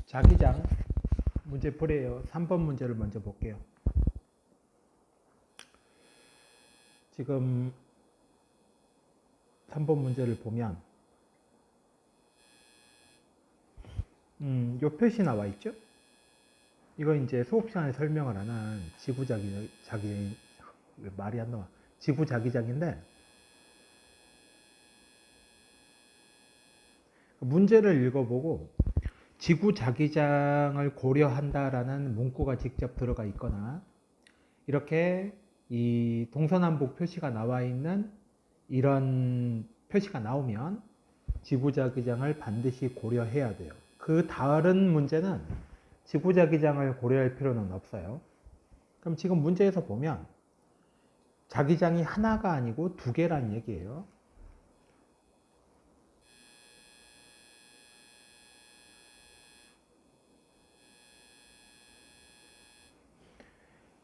자기장 문제풀이에요. 3번 문제를 먼저 볼게요. 지금 3번 문제를 보면 요 표시 나와 있죠? 이거 이제 수업 시간에 설명을 안 한 말이 안 나와. 지구자기장인데 문제를 읽어보고 지구자기장을 고려한다라는 문구가 직접 들어가 있거나 이렇게 이 동서남북 표시가 나와 있는 이런 표시가 나오면 지구자기장을 반드시 고려해야 돼요. 그 다른 문제는 지구자기장을 고려할 필요는 없어요. 그럼 지금 문제에서 보면 자기장이 하나가 아니고 두 개란 얘기예요.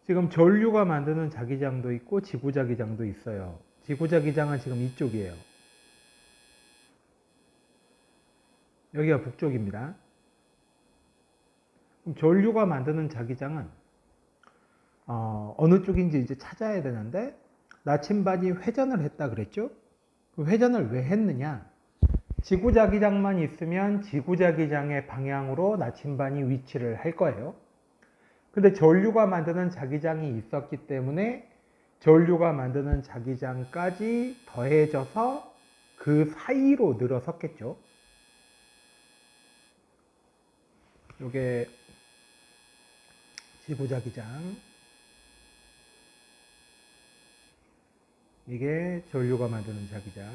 지금 전류가 만드는 자기장도 있고 지구자기장도 있어요. 지구자기장은 지금 이쪽이에요. 여기가 북쪽입니다. 그럼 전류가 만드는 자기장은 어느 쪽인지 이제 찾아야 되는데 나침반이 회전을 했다 그랬죠? 그 회전을 왜 했느냐? 지구자기장만 있으면 지구자기장의 방향으로 나침반이 위치를 할 거예요. 근데 전류가 만드는 자기장이 있었기 때문에 전류가 만드는 자기장까지 더해져서 그 사이로 늘어섰겠죠. 이게 지구자기장, 이게 전류가 만드는 자기장.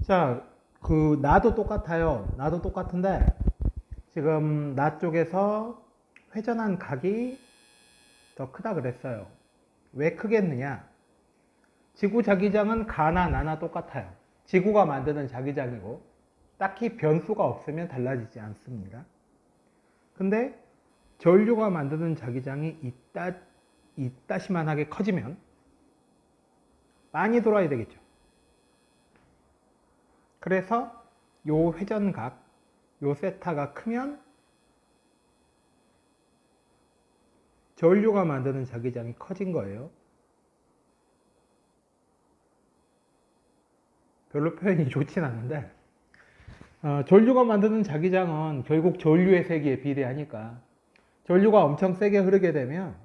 자, 그 나도 똑같아요. 나도 똑같은데 지금 나 쪽에서 회전한 각이 더 크다 그랬어요. 왜 크겠느냐? 지구 자기장은 가나 나나 똑같아요. 지구가 만드는 자기장이고 딱히 변수가 없으면 달라지지 않습니다. 근데 전류가 만드는 자기장이 이따시만하게 커지면 많이 돌아야 되겠죠. 그래서 요 회전각, 요 세타가 크면 전류가 만드는 자기장이 커진 거예요. 별로 표현이 좋진 않은데 전류가 만드는 자기장은 결국 전류의 세기에 비례하니까 전류가 엄청 세게 흐르게 되면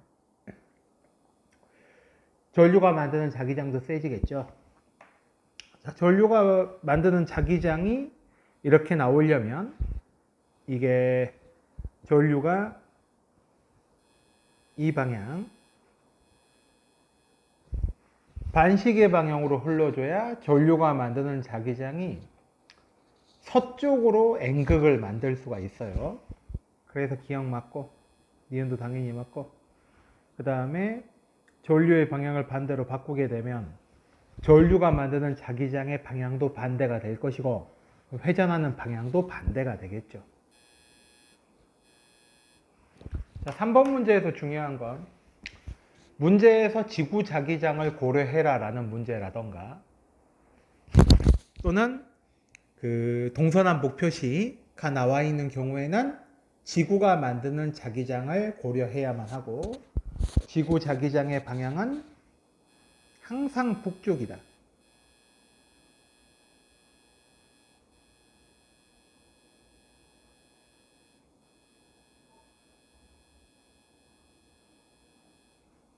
전류가 만드는 자기장도 세지겠죠. 자, 전류가 만드는 자기장이 이렇게 나오려면 이게 전류가 이 방향 반시계 방향으로 흘러줘야 전류가 만드는 자기장이 서쪽으로 N극을 만들 수가 있어요. 그래서 기억 맞고 니은도 당연히 맞고 그 다음에 전류의 방향을 반대로 바꾸게 되면 전류가 만드는 자기장의 방향도 반대가 될 것이고 회전하는 방향도 반대가 되겠죠. 자, 3번 문제에서 중요한 건 문제에서 지구 자기장을 고려해라 라는 문제라던가 또는 그 동서남북 표시가 나와 있는 경우에는 지구가 만드는 자기장을 고려해야만 하고 지구 자기장의 방향은 항상 북쪽이다.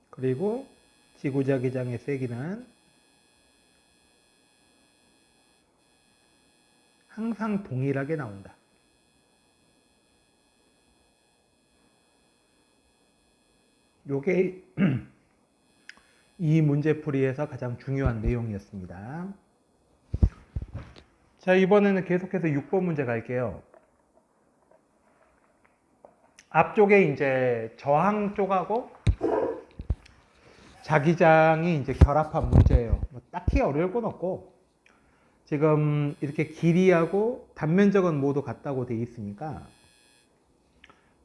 그리고 지구 자기장의 세기는 항상 동일하게 나온다. 요게 이 문제풀이에서 가장 중요한 내용이었습니다. 자, 이번에는 계속해서 6번 문제 갈게요. 앞쪽에 이제 저항 쪽하고 자기장이 이제 결합한 문제예요. 뭐 딱히 어려울 건 없고 지금 이렇게 길이하고 단면적은 모두 같다고 되어 있으니까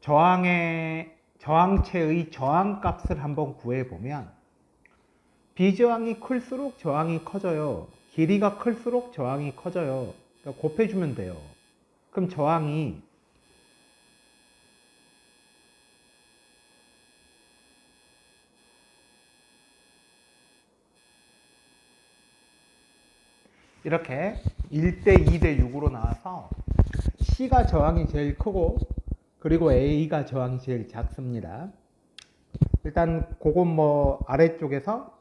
저항체의 저항값을 한번 구해보면 비저항이 클수록 저항이 커져요. 길이가 클수록 저항이 커져요. 그러니까 곱해주면 돼요. 그럼 저항이 이렇게 1대 2대 6으로 나와서 C가 저항이 제일 크고 그리고 A가 저항이 제일 작습니다. 일단 그건 뭐 아래쪽에서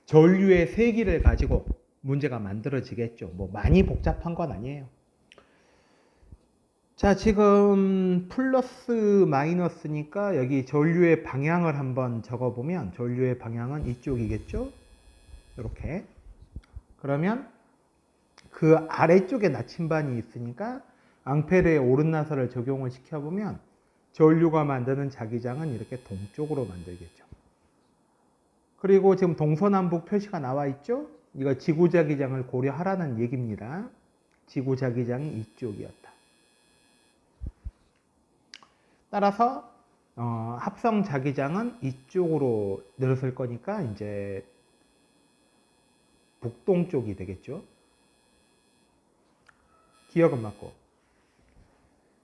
전류의 세기를 가지고 문제가 만들어지겠죠. 뭐 많이 복잡한 건 아니에요. 자, 지금 플러스 마이너스니까 여기 전류의 방향을 한번 적어보면 전류의 방향은 이쪽이겠죠? 이렇게. 그러면 그 아래쪽에 나침반이 있으니까 앙페르의 오른나설을 적용을 시켜보면 전류가 만드는 자기장은 이렇게 동쪽으로 만들겠죠. 그리고 지금 동서남북 표시가 나와 있죠? 이거 지구자기장을 고려하라는 얘기입니다. 지구자기장이 이쪽이었다. 따라서 합성자기장은 이쪽으로 늘었을 거니까 이제 북동쪽이 되겠죠. 기억은 맞고.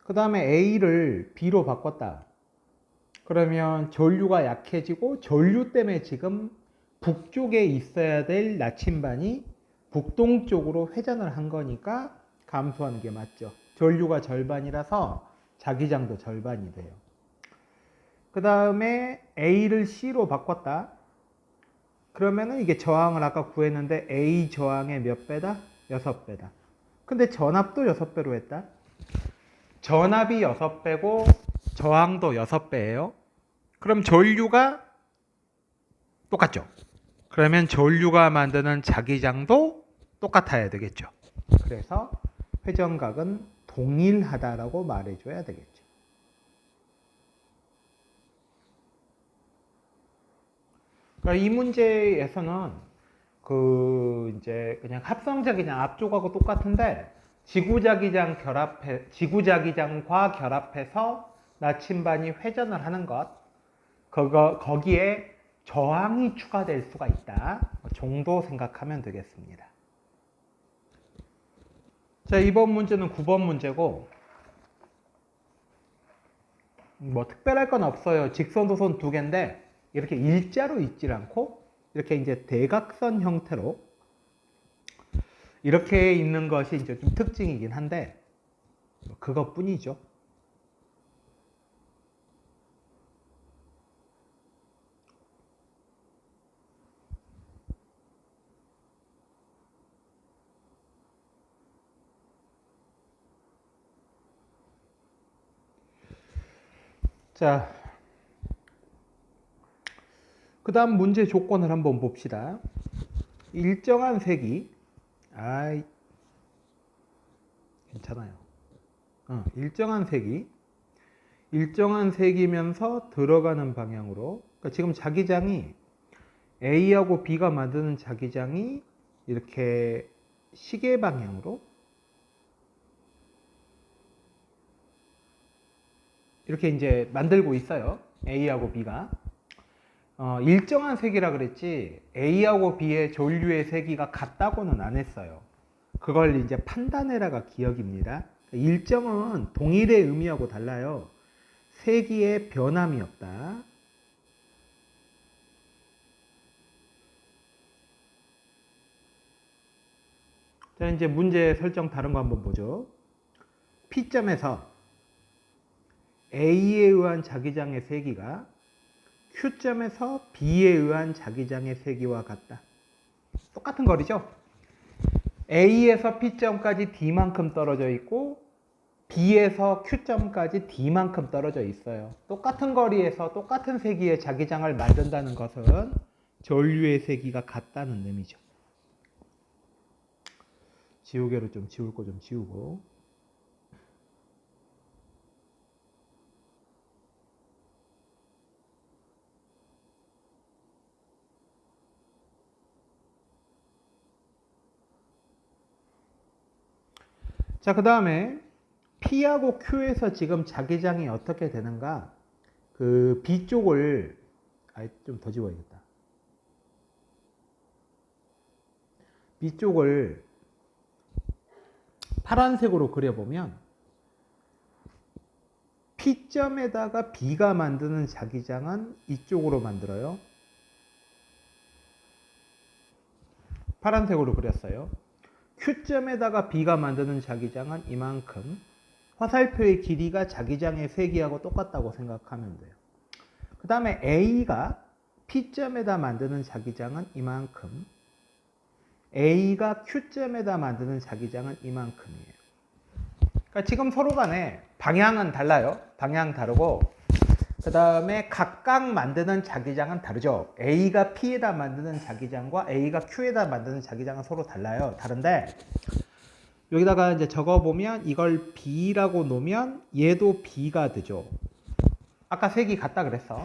그 다음에 A를 B로 바꿨다. 그러면 전류가 약해지고 전류 때문에 지금 북쪽에 있어야 될 나침반이 북동쪽으로 회전을 한 거니까 감소하는 게 맞죠. 전류가 절반이라서 자기장도 절반이 돼요. 그 다음에 A를 C로 바꿨다. 그러면은 이게 저항을 아까 구했는데 A 저항의 몇 배다? 6배다. 근데 전압도 6배로 했다. 전압이 6배고 저항도 6배예요. 그럼 전류가 똑같죠. 그러면 전류가 만드는 자기장도 똑같아야 되겠죠. 그래서 회전각은 동일하다라고 말해줘야 되겠죠. 그러니까 이 문제에서는 이제 그냥 합성자기장 앞쪽하고 똑같은데 지구자기장과 결합해서 나침반이 회전을 하는 것, 거기에 저항이 추가될 수가 있다 정도 생각하면 되겠습니다. 자, 이번 문제는 9번 문제고 뭐 특별할 건 없어요. 직선도선 두 개인데 이렇게 일자로 있질 않고 이렇게 이제 대각선 형태로 이렇게 있는 것이 이제 좀 특징이긴 한데 그것뿐이죠. 자, 그 다음 문제 조건을 한번 봅시다. 일정한 색이, 괜찮아요. 일정한 색이면서 들어가는 방향으로, 그러니까 지금 자기장이 A하고 B가 만드는 자기장이 이렇게 시계 방향으로 이렇게 이제 만들고 있어요. A하고 B가. 일정한 색이라 그랬지 A하고 B의 전류의 세기가 같다고는 안 했어요. 그걸 이제 판단해라가 기억입니다. 일정은 동일의 의미하고 달라요. 세기의 변함이 없다. 자, 이제 문제 설정 다른 거 한번 보죠. P점에서 A에 의한 자기장의 세기가 Q점에서 B에 의한 자기장의 세기와 같다. 똑같은 거리죠? A에서 P점까지 D만큼 떨어져 있고 B에서 Q점까지 D만큼 떨어져 있어요. 똑같은 거리에서 똑같은 세기의 자기장을 만든다는 것은 전류의 세기가 같다는 의미죠. 지우개로 좀 지울 거 좀 지우고. 자, 그 다음에 P하고 Q에서 지금 자기장이 어떻게 되는가? 그 B쪽을 좀 더 지워야겠다. B쪽을 파란색으로 그려보면 P점에다가 B가 만드는 자기장은 이쪽으로 만들어요. 파란색으로 그렸어요. Q점에다가 B가 만드는 자기장은 이만큼. 화살표의 길이가 자기장의 세기하고 똑같다고 생각하면 돼요. 그 다음에 A가 P점에다 만드는 자기장은 이만큼. A가 Q점에다 만드는 자기장은 이만큼이에요. 그러니까 지금 서로 간에 방향은 달라요. 방향 다르고, 그 다음에 각각 만드는 자기장은 다르죠. A가 P에다 만드는 자기장과 A가 Q에다 만드는 자기장은 서로 달라요. 다른데, 여기다가 이제 적어보면 이걸 B라고 놓으면 얘도 B가 되죠. 아까 색이 같다 그랬어.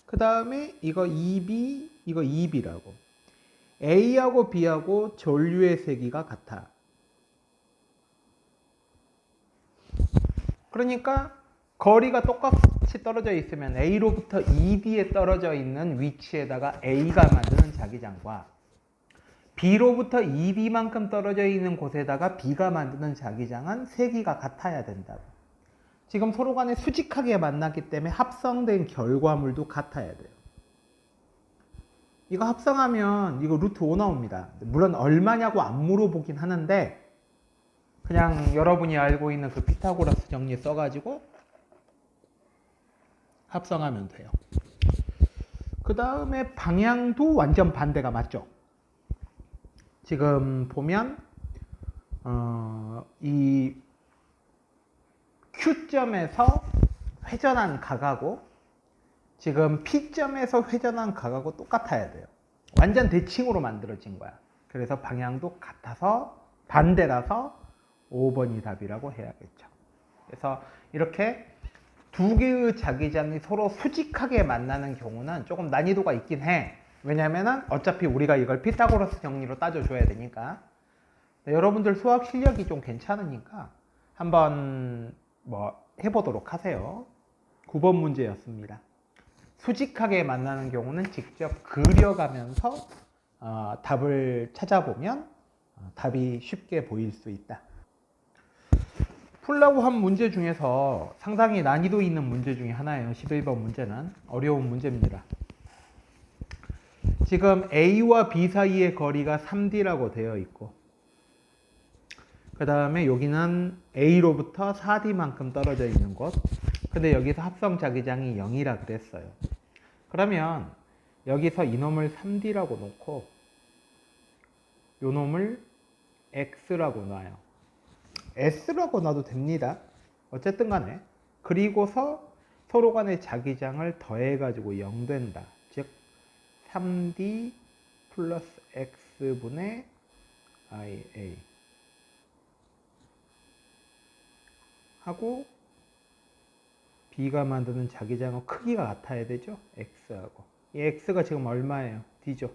그 다음에 이거 2B, 이거 2B라고. A하고 B하고 전류의 세기가 같아. 그러니까 거리가 똑같이 떨어져 있으면 A로부터 2B에 떨어져 있는 위치에다가 A가 만드는 자기장과 B로부터 2B만큼 떨어져 있는 곳에다가 B가 만드는 자기장은 세기가 같아야 된다고. 지금 서로 간에 수직하게 만났기 때문에 합성된 결과물도 같아야 돼요. 이거 합성하면 이거 루트 5 나옵니다. 물론 얼마냐고 안 물어보긴 하는데 그냥 여러분이 알고 있는 그 피타고라스 정리 써가지고 합성하면 돼요. 그 다음에 방향도 완전 반대가 맞죠? 지금 보면 이 Q점에서 회전한 각하고 지금 P점에서 회전한 각하고 똑같아야 돼요. 완전 대칭으로 만들어진 거야. 그래서 방향도 같아서 반대라서 5번이 답이라고 해야겠죠. 그래서 이렇게 두 개의 자기장이 서로 수직하게 만나는 경우는 조금 난이도가 있긴 해. 왜냐면은 어차피 우리가 이걸 피타고라스 정리로 따져줘야 되니까. 여러분들 수학 실력이 좀 괜찮으니까 한번 뭐 해보도록 하세요. 9번 문제였습니다. 수직하게 만나는 경우는 직접 그려가면서 답을 찾아보면 답이 쉽게 보일 수 있다. 풀라고 한 문제 중에서 상당히 난이도 있는 문제 중에 하나예요. 11번 문제는 어려운 문제입니다. 지금 A와 B 사이의 거리가 3D라고 되어 있고 그 다음에 여기는 A로부터 4D만큼 떨어져 있는 곳. 근데 여기서 합성 자기장이 0이라 그랬어요. 그러면 여기서 이놈을 3D라고 놓고 요놈을 X라고 놔요. S라고 놔도 됩니다. 어쨌든 간에. 그리고서 서로 간의 자기장을 더해가지고 0 된다. 즉 3D 플러스 X분의 IA 하고 B가 만드는 자기장은 크기가 같아야 되죠. X하고. 이 X가 지금 얼마예요? D죠.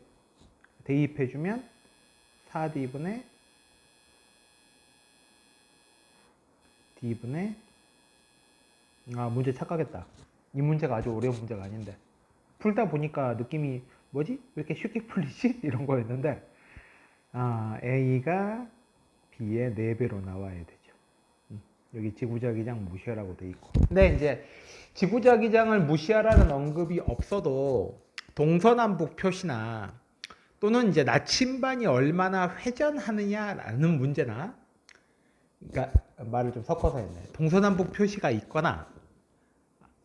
대입해주면 4D분의 D분의 문제 착각했다. 이 문제가 아주 어려운 문제가 아닌데 풀다 보니까 느낌이 뭐지? 왜 이렇게 쉽게 풀리지? 이런 거였는데 A가 B의 4배로 나와야 되죠. 여기 지구자기장 무시하라고 돼 있고. 근데 이제 지구자기장을 무시하라는 언급이 없어도 동서남북 표시나 또는 이제 나침반이 얼마나 회전하느냐라는 문제나, 그러니까 말을 좀 섞어서 했네. 동서남북 표시가 있거나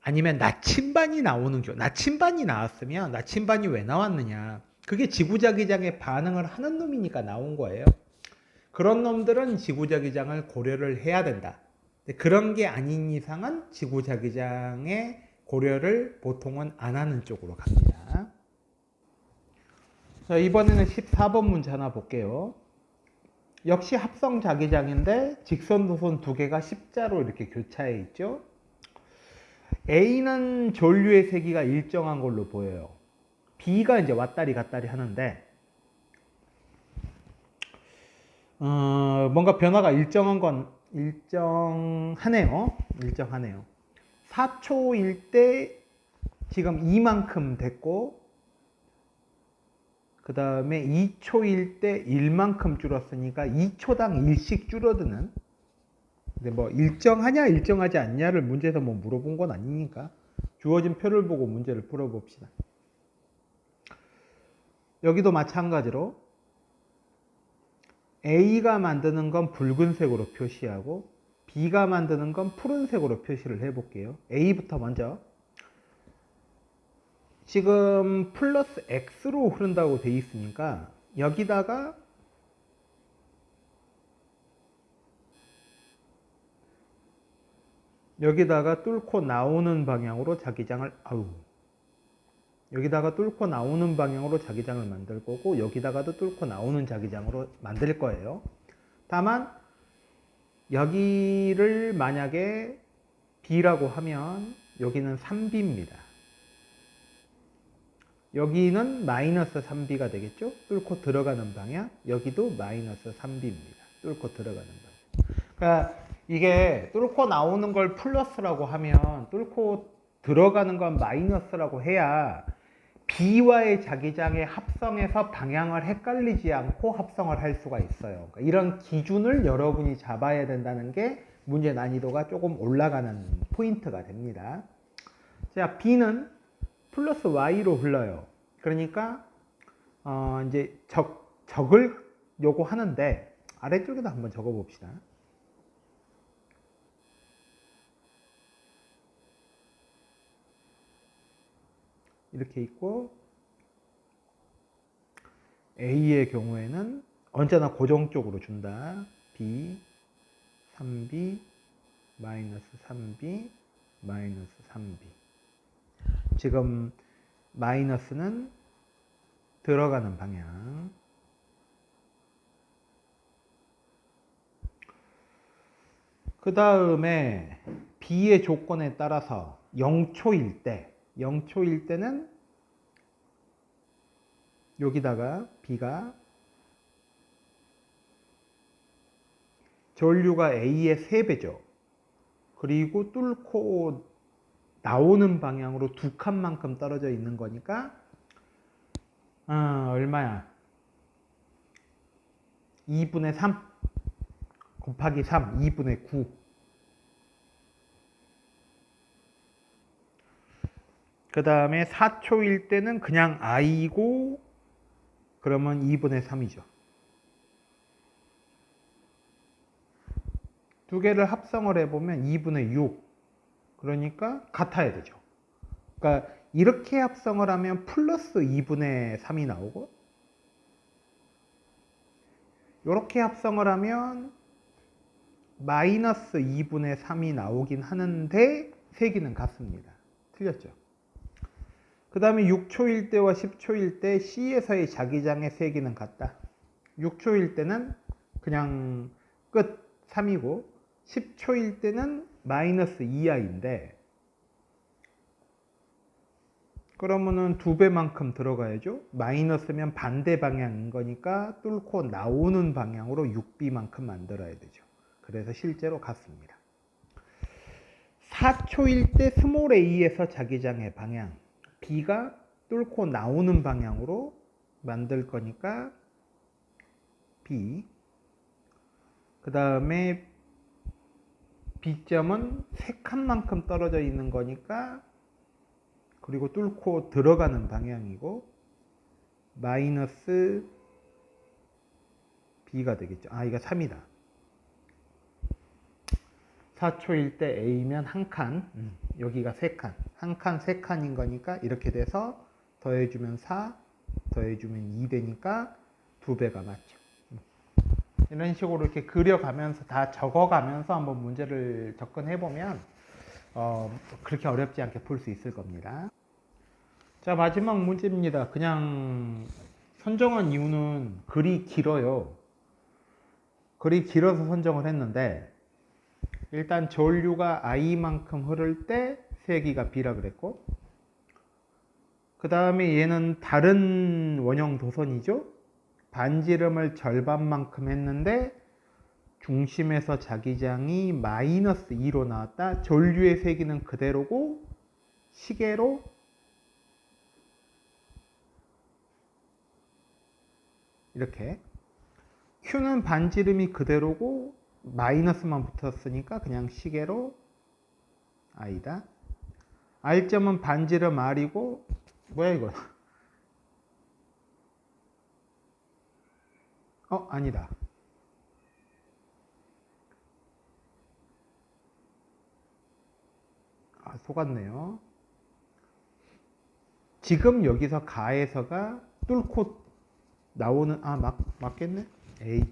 아니면 나침반이 나오는 경우, 나침반이 나왔으면 나침반이 왜 나왔느냐? 그게 지구자기장에 반응을 하는 놈이니까 나온 거예요. 그런 놈들은 지구자기장을 고려를 해야 된다. 그런 게 아닌 이상은 지구자기장의 고려를 보통은 안 하는 쪽으로 갑니다. 자, 이번에는 14번 문제 하나 볼게요. 역시 합성자기장인데 직선도선 두 개가 십자로 이렇게 교차해 있죠. A는 전류의 세기가 일정한 걸로 보여요. B가 이제 왔다리 갔다리 하는데 뭔가 변화가 일정한 건 일정하네요. 일정하네요. 4초일 때 지금 2만큼 됐고, 그 다음에 2초일 때 1만큼 줄었으니까 2초당 1씩 줄어드는. 근데 뭐 일정하냐 일정하지 않냐를 문제에서 뭐 물어본 건 아니니까 주어진 표를 보고 문제를 풀어봅시다. 여기도 마찬가지로 A가 만드는 건 붉은색으로 표시하고 B가 만드는 건 푸른색으로 표시를 해볼게요. A부터 먼저. 지금 플러스 X로 흐른다고 돼 있으니까 여기다가 뚫고 나오는 방향으로 자기장을 여기다가 뚫고 나오는 방향으로 자기장을 만들 거고 여기다가도 뚫고 나오는 자기장으로 만들 거예요. 다만 여기를 만약에 B라고 하면 여기는 3B입니다. 여기는 마이너스 3B가 되겠죠? 뚫고 들어가는 방향. 여기도 마이너스 3B입니다. 뚫고 들어가는 방향. 그러니까 이게 뚫고 나오는 걸 플러스라고 하면 뚫고 들어가는 건 마이너스라고 해야 B와의 자기장의 합성에서 방향을 헷갈리지 않고 합성을 할 수가 있어요. 그러니까 이런 기준을 여러분이 잡아야 된다는 게 문제 난이도가 조금 올라가는 포인트가 됩니다. 자, B는 플러스 Y로 흘러요. 그러니까 이제 적을 요구하는데 아래쪽에도 한번 적어 봅시다. 이렇게 있고 A의 경우에는 언제나 고정적으로 준다. B, 3B, 마이너스 3B, 마이너스 3B. 지금 마이너스는 들어가는 방향. 그 다음에 B의 조건에 따라서 0초일 때는 여기다가 B가 전류가 A의 3배죠. 그리고 뚫고 나오는 방향으로 2칸만큼 떨어져 있는 거니까 얼마야? 2분의 3 곱하기 3, 2분의 9. 그 다음에 4초일 때는 그냥 I고 그러면 2분의 3이죠. 두 개를 합성을 해보면 2분의 6. 그러니까 같아야 되죠. 그러니까 이렇게 합성을 하면 플러스 2분의 3이 나오고 이렇게 합성을 하면 마이너스 2분의 3이 나오긴 하는데 세기는 같습니다. 틀렸죠? 그 다음에 6초일 때와 10초일 때 C에서의 자기장의 세기는 같다. 6초일 때는 그냥 끝 3이고 10초일 때는 마이너스 2I인데 그러면은 2배만큼 들어가야죠. 마이너스면 반대 방향인 거니까 뚫고 나오는 방향으로 6B만큼 만들어야 되죠. 그래서 실제로 같습니다. 4초일 때 스몰 a에서 자기장의 방향 B가 뚫고 나오는 방향으로 만들 거니까 B. 그 다음에 B점은 3칸만큼 떨어져 있는 거니까 그리고 뚫고 들어가는 방향이고 마이너스 B가 되겠죠. 이거 3이다. 4초일 때 A면 1칸, 여기가 3칸. 1칸, 3칸인 거니까 이렇게 돼서 더해주면 4, 더해주면 2 되니까 2배가 맞죠. 이런 식으로 이렇게 그려가면서 다 적어가면서 한번 문제를 접근해보면 그렇게 어렵지 않게 풀 수 있을 겁니다. 자, 마지막 문제입니다. 그냥 선정한 이유는 글이 길어요. 글이 길어서 선정을 했는데 일단 전류가 I만큼 흐를 때 세기가 B라 그랬고 그 다음에 얘는 다른 원형 도선이죠. 반지름을 절반만큼 했는데 중심에서 자기장이 마이너스 2로 나왔다. 전류의 세기는 그대로고 시계로 이렇게 Q는 반지름이 그대로고 마이너스만 붙었으니까 그냥 시계로 I다. R점은 반지름 R이고 뭐야 이거? 아니다. 속았네요. 지금 여기서 가에서가 뚫고 나오는 맞겠네? 에이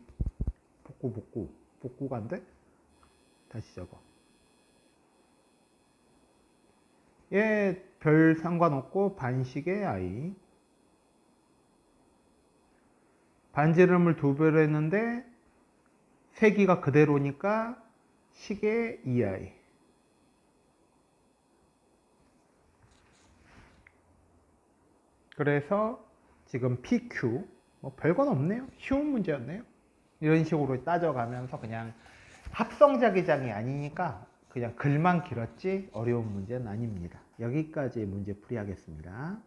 복구가 안 돼? 다시 적어. 얘 별 상관없고 반시계 I. 반지름을 2배로 했는데 세기가 그대로니까 시계 EI. 그래서 지금 PQ 뭐 별건 없네요. 쉬운 문제였네요. 이런 식으로 따져가면서 그냥 합성자기장이 아니니까 그냥 글만 길었지 어려운 문제는 아닙니다. 여기까지 문제 풀이 하겠습니다.